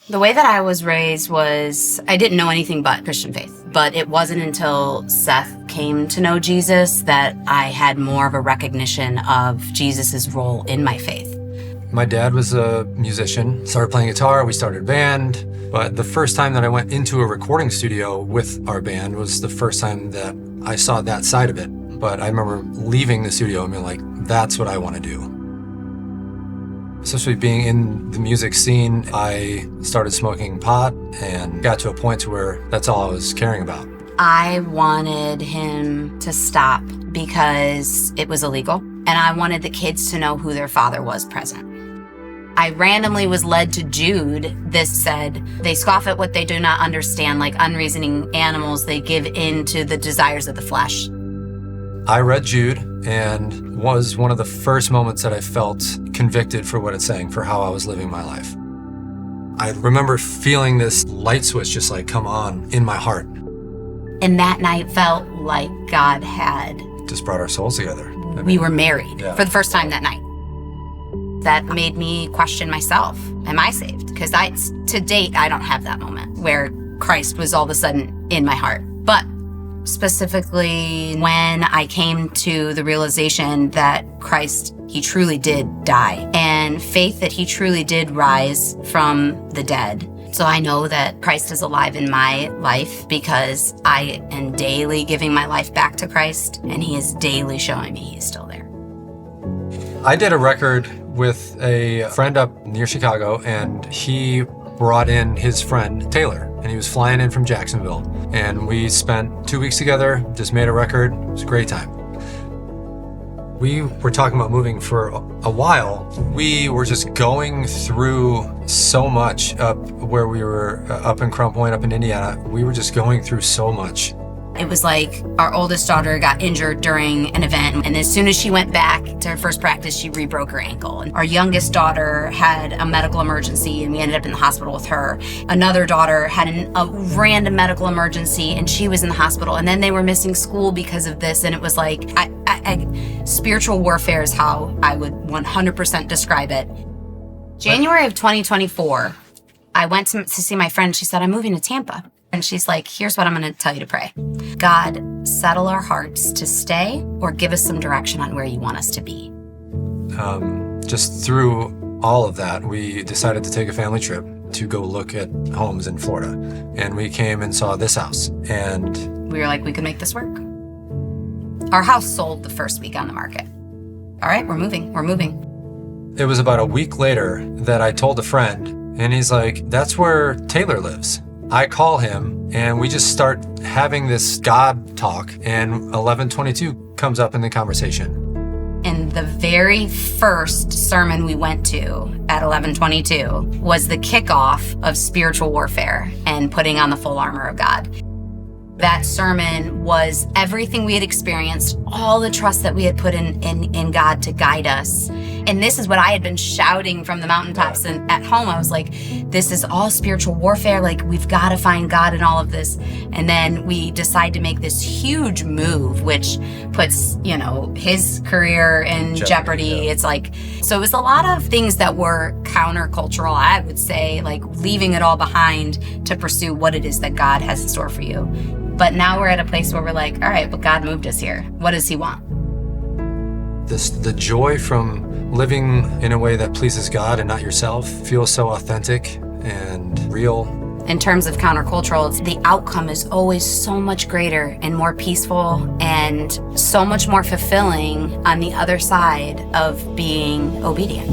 The way that I was raised was I didn't know anything but Christian faith. But it wasn't until Seth came to know Jesus that I had more of a recognition of Jesus's role in my faith. My dad was a musician, started playing guitar, we started a band. But the first time that I went into a recording studio with our band was the first time that I saw that side of it. But I remember leaving the studio and being like, that's what I want to do. Especially being in the music scene, I started smoking pot and got to a point to where that's all I was caring about. I wanted him to stop because it was illegal, and I wanted the kids to know who their father was present. I randomly was led to Jude. This said, they scoff at what they do not understand, like unreasoning animals, they give in to the desires of the flesh. I read Jude and was one of the first moments that I felt convicted for what it's saying, for how I was living my life. I remember feeling this light switch just like come on in my heart. And that night felt like God had just brought our souls together. We were married Yeah. for the first time that night. That made me question myself. Am I saved? Because to date, I don't have that moment where Christ was all of a sudden in my heart. But specifically when I came to the realization that Christ, he truly did die, and faith that he truly did rise from the dead. So I know that Christ is alive in my life because I am daily giving my life back to Christ, and he is daily showing me he's still there. I did a record with a friend up near Chicago, and he brought in his friend Taylor, and he was flying in from Jacksonville, and we spent 2 weeks together, just made a record. It was a great time. We were talking about moving for a while. We were just going through so much up where we were up in Crown Point, up in Indiana. We were just going through so much. It was like our oldest daughter got injured during an event, and as soon as she went back to her first practice, she re-broke her ankle. And our youngest daughter had a medical emergency, and we ended up in the hospital with her. Another daughter had a random medical emergency, and she was in the hospital. And then they were missing school because of this, and it was like, spiritual warfare is how I would 100% describe it. January of 2024, I went to see my friend. She said, I'm moving to Tampa. And she's like, here's what I'm going to tell you to pray. God, settle our hearts to stay or give us some direction on where you want us to be. Just through all of that, we decided to take a family trip to go look at homes in Florida. And we came and saw this house. And we were like, we could make this work. Our house sold the first week on the market. All right, we're moving. It was about a week later that I told a friend, and he's like, that's where Taylor lives. I call him, and we just start having this God talk, and 1122 comes up in the conversation. And the very first sermon we went to at 1122 was the kickoff of spiritual warfare and putting on the full armor of God. That sermon was everything we had experienced, all the trust that we had put in God to guide us. And this is what I had been shouting from the mountaintops. And at home, I was like, this is all spiritual warfare. Like, we've got to find God in all of this. And then we decide to make this huge move, which puts, his career in jeopardy. Yeah. It's like, so it was a lot of things that were countercultural, I would say, like leaving it all behind to pursue what it is that God has in store for you. But now we're at a place where we're like, all right, but God moved us here. What does he want? The joy from living in a way that pleases God and not yourself feels so authentic and real. In terms of countercultural, the outcome is always so much greater and more peaceful and so much more fulfilling on the other side of being obedient.